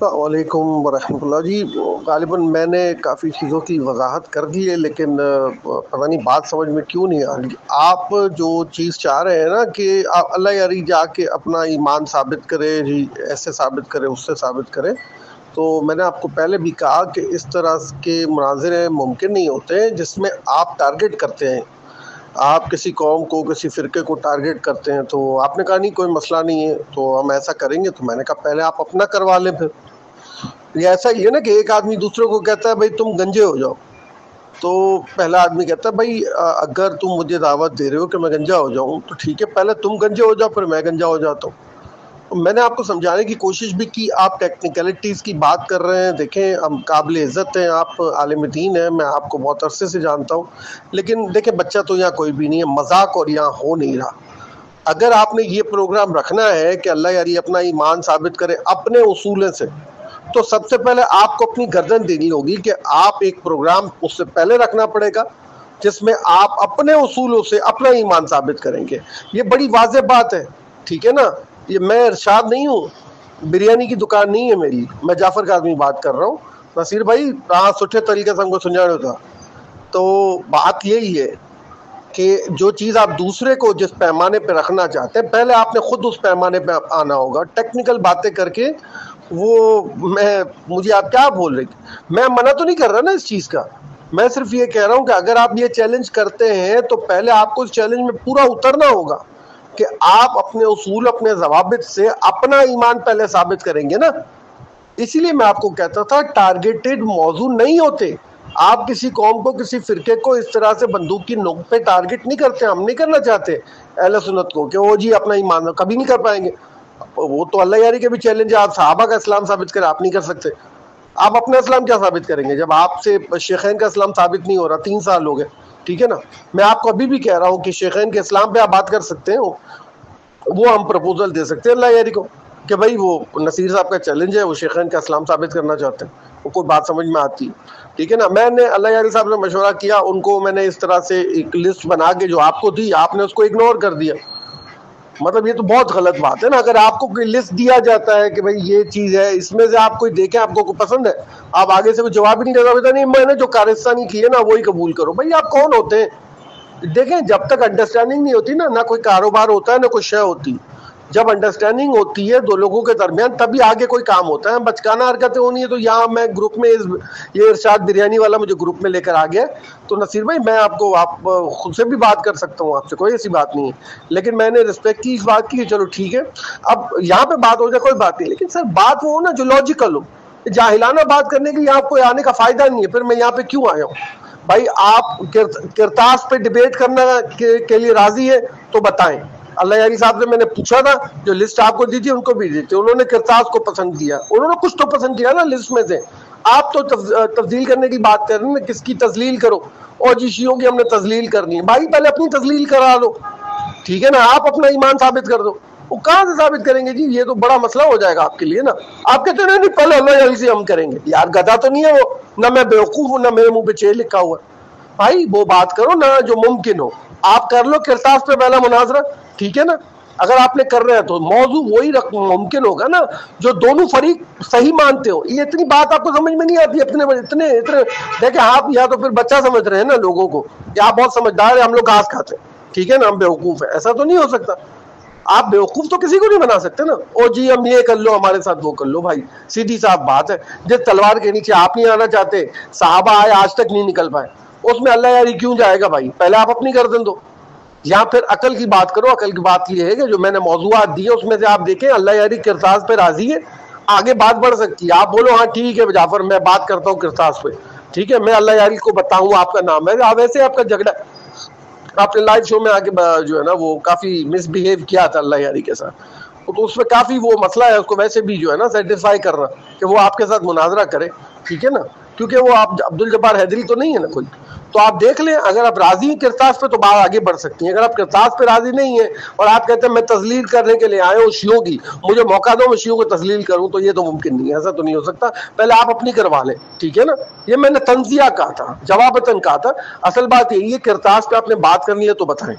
السلام علیکم ورحمۃ اللہ جی۔ غالباً میں نے کافی چیزوں کی وضاحت کر دی ہے، لیکن پتہ نہیں بات سمجھ میں کیوں نہیں آ رہی۔ آپ جو چیز چاہ رہے ہیں نا کہ آپ اللہ یاری جا کے اپنا ایمان ثابت کرے جی، ایسے ثابت کرے اس سے ثابت کرے، تو میں نے آپ کو پہلے بھی کہا کہ اس طرح کے مناظرے ممکن نہیں ہوتے ہیں جس میں آپ ٹارگٹ کرتے ہیں، آپ کسی قوم کو کسی فرقے کو ٹارگٹ کرتے ہیں۔ تو آپ نے کہا نہیں کوئی مسئلہ نہیں ہے تو ہم ایسا کریں گے، تو میں نے کہا پہلے آپ اپنا کروا لیں۔ پھر یہ ایسا ہی ہے نا کہ ایک آدمی دوسرے کو کہتا ہے بھائی تم گنجے ہو جاؤ، تو پہلا آدمی کہتا ہے بھائی اگر تم مجھے دعوت دے رہے ہو کہ میں گنجا ہو جاؤں تو ٹھیک ہے، پہلے تم گنجے ہو جاؤ پھر میں گنجا ہو جاتا ہوں۔ میں نے آپ کو سمجھانے کی کوشش بھی کی، آپ ٹیکنیکلٹیز کی بات کر رہے ہیں، دیکھیں ہم قابل عزت ہیں، آپ عالم دین ہیں، میں آپ کو بہت عرصے سے جانتا ہوں، لیکن دیکھیں بچہ تو یہاں کوئی بھی نہیں ہے، مذاق اور یہاں ہو نہیں رہا۔ اگر آپ نے یہ پروگرام رکھنا ہے کہ اللہ یاری اپنا ایمان ثابت کرے اپنے اصولوں سے، تو سب سے پہلے آپ کو اپنی گردن دینی ہوگی کہ آپ ایک پروگرام اس سے پہلے رکھنا پڑے گا جس میں آپ اپنے اصولوں سے اپنا ایمان ثابت کریں گے۔ یہ بڑی واضح بات ہے، ٹھیک ہے نا؟ یہ میں ارشاد نہیں ہوں، بریانی کی دکان نہیں ہے میری، میں جعفر کا آدمی بات کر رہا ہوں۔ نصیر بھائی ہاں سٹھے طریقے سے ہم کو سمجھانا تھا۔ تو بات یہی ہے کہ جو چیز آپ دوسرے کو جس پیمانے پہ رکھنا چاہتے ہیں، پہلے آپ نے خود اس پیمانے پہ آنا ہوگا۔ ٹیکنیکل باتیں کر کے وہ مجھے آپ کیا بول رہے ہیں؟ میں منع تو نہیں کر رہا نا اس چیز کا، میں صرف یہ کہہ رہا ہوں کہ اگر آپ یہ چیلنج کرتے ہیں تو پہلے آپ کو اس چیلنج میں پورا اترنا ہوگا کہ آپ اپنے اصول اپنے ضوابط سے اپنا ایمان پہلے ثابت کریں گے نا۔ اسی لیے میں آپ کو کہتا تھا ٹارگیٹڈ موضوع نہیں ہوتے، آپ کسی قوم کو کسی فرقے کو اس طرح سے بندوق کی نوک پہ ٹارگٹ نہیں کرتے، ہم نہیں کرنا چاہتے اہل سنت کو کہ وہ جی اپنا ایمان کبھی نہیں کر پائیں گے۔ وہ تو اللہ یاری کے بھی چیلنج ہے، آپ صحابہ کا اسلام ثابت کریں، آپ نہیں کر سکتے۔ آپ اپنا اسلام کیا ثابت کریں گے جب آپ سے شیخین کا اسلام ثابت نہیں ہو رہا؟ 3 سال ہو گئے، ٹھیک ہے نا؟ میں آپ کو ابھی بھی کہہ رہا ہوں کہ شیخین کے اسلام پہ آپ بات کر سکتے ہیں، وہ ہم پروپوزل دے سکتے ہیں اللہ یاری کو کہ بھائی وہ نصیر صاحب کا چیلنج ہے، وہ شیخین کا اسلام ثابت کرنا چاہتے ہیں، وہ کوئی بات سمجھ میں آتی ہے، ٹھیک ہے نا؟ میں نے اللہ یاری صاحب سے مشورہ کیا، ان کو میں نے اس طرح سے ایک لسٹ بنا کے جو آپ کو دی، آپ نے اس کو اگنور کر دیا۔ مطلب یہ تو بہت غلط بات ہے نا، اگر آپ کو کوئی لسٹ دیا جاتا ہے کہ بھئی یہ چیز ہے، اس میں سے آپ کوئی دیکھیں آپ کو پسند ہے، آپ آگے سے کوئی جواب ہی نہیں دیتا، بتا نہیں میں نے جو کارستانی کی ہے نا وہی قبول کرو۔ بھئی آپ کون ہوتے ہیں؟ دیکھیں جب تک انڈرسٹینڈنگ نہیں ہوتی نا، نہ کوئی کاروبار ہوتا ہے نہ کوئی شے ہوتی۔ جب انڈرسٹینڈنگ ہوتی ہے دو لوگوں کے درمیان تبھی آگے کوئی کام ہوتا ہے۔ بچکانہ حرکتیں ہونی ہے تو یہاں میں گروپ میں یہ ارشاد بریانی والا مجھے گروپ میں لے کر آ گیا، تو نصیر بھائی میں آپ کو آپ خود سے بھی بات کر سکتا ہوں، آپ سے کوئی ایسی بات نہیں ہے، لیکن میں نے رسپیکٹ کی اس بات کی، چلو ٹھیک ہے اب یہاں پہ بات ہو جائے کوئی بات نہیں، لیکن سر بات وہ ہو نا جو لاجیکل ہو۔ جاہلانہ بات کرنے کے یہاں کوئی آنے کا فائدہ نہیں ہے، پھر میں یہاں پہ کیوں آیا ہوں؟ بھائی آپ کرتاس پہ ڈیبیٹ کرنے کے لیے راضی ہے تو بتائیں۔ اللہ یاری صاحب سے میں نے پوچھا تھا، جو لسٹ آپ کو دی تھی ان کو بھی دی تھی، انہوں نے کرتاس کو پسند کیا، انہوں نے کچھ تو پسند کیا نا لسٹ میں سے۔ آپ تو تفضیل کرنے کی بات کر رہے ہیں، کس کی تذلیل کرو، اور جی شیعوں کی ہم نے تذلیل کرنی ہے۔ بھائی پہلے اپنی تذلیل کرا دو، ٹھیک ہے نا؟ آپ اپنا ایمان ثابت کر دو۔ وہ کہاں سے ثابت کریں گے جی؟ یہ تو بڑا مسئلہ ہو جائے گا آپ کے لیے نا۔ آپ کہتے ہیں نہیں پہلے اللہ یاری سے ہم کریں گے، یار گدھا تو نہیں ہے وہ، نہ میں بیوقوف ہوں نہ میرے منہ پہ چھ لکھا ہوا ہے۔ بھائی وہ بات کرو نا جو ممکن ہو، آپ کر لو کرتاس پہ پہلا مناظرہ، ٹھیک ہے نا؟ اگر آپ نے کر رہے ہیں تو موضوع وہی ممکن ہوگا نا جو دونوں فریق صحیح مانتے ہو۔ یہ اتنی بات آپ کو سمجھ میں نہیں آتی، اتنے دیکھیں آپ یا تو پھر بچہ سمجھ رہے ہیں نا لوگوں کو، یا آپ بہت سمجھدار ہیں، ہم لوگ گھاس کھاتے ہیں، ٹھیک ہے نا؟ ہم بیوقوف ہیں، ایسا تو نہیں ہو سکتا۔ آپ بیوقوف تو کسی کو نہیں بنا سکتے نا، او جی ہم یہ کر لو ہمارے ساتھ وہ کر لو۔ بھائی سیدھی صاحب بات ہے، جس تلوار کے نیچے آپ نہیں آنا چاہتے، صحابہ آئے آج تک نہیں نکل پائے، اس میں اللہ یاری کیوں جائے گا؟ بھائی پہلے آپ اپنی گردن دو، یا پھر عقل کی بات کرو۔ عقل کی بات یہ ہے کہ جو میں نے موضوعات دی ہے اس میں سے آپ دیکھیں اللہ یاری کرتاس پہ راضی ہے، آگے بات بڑھ سکتی ہے۔ آپ بولو ہاں ٹھیک ہے جعفر میں بات کرتا ہوں کرتاس پہ، ٹھیک ہے، میں اللہ یاری کو بتاؤں آپ کا نام ہے، ویسے آپ کا جھگڑا آپ نے لائیو شو میں آگے جو ہے نا وہ کافی مس بہیو کیا تھا اللہ یاری کے ساتھ، تو اس میں کافی وہ مسئلہ ہے، اس کو ویسے بھی جو ہے نا سیٹسفائی کرنا کہ وہ آپ کے ساتھ مناظرہ کرے، ٹھیک ہے نا؟ کیونکہ وہ آپ عبدالجبار حیدری تو نہیں ہے نا کوئی، تو آپ دیکھ لیں اگر آپ راضی ہیں کرتاس پہ تو بات آگے بڑھ سکتی ہیں۔ اگر آپ کرتاس پہ راضی نہیں ہیں اور آپ کہتے ہیں میں تذلیل کرنے کے لیے آیا ہوں شیعوں کی، مجھے موقع دو میں شیعوں کو تذلیل کروں، تو یہ تو ممکن نہیں ہے، ایسا تو نہیں ہو سکتا۔ پہلے آپ اپنی کروا لیں، ٹھیک ہے نا؟ یہ میں نے تنزیہ کہا تھا، جوابتاً کہا تھا۔ اصل بات یہی ہے کرتاس پہ آپ نے بات کرنی ہے تو بتائیں۔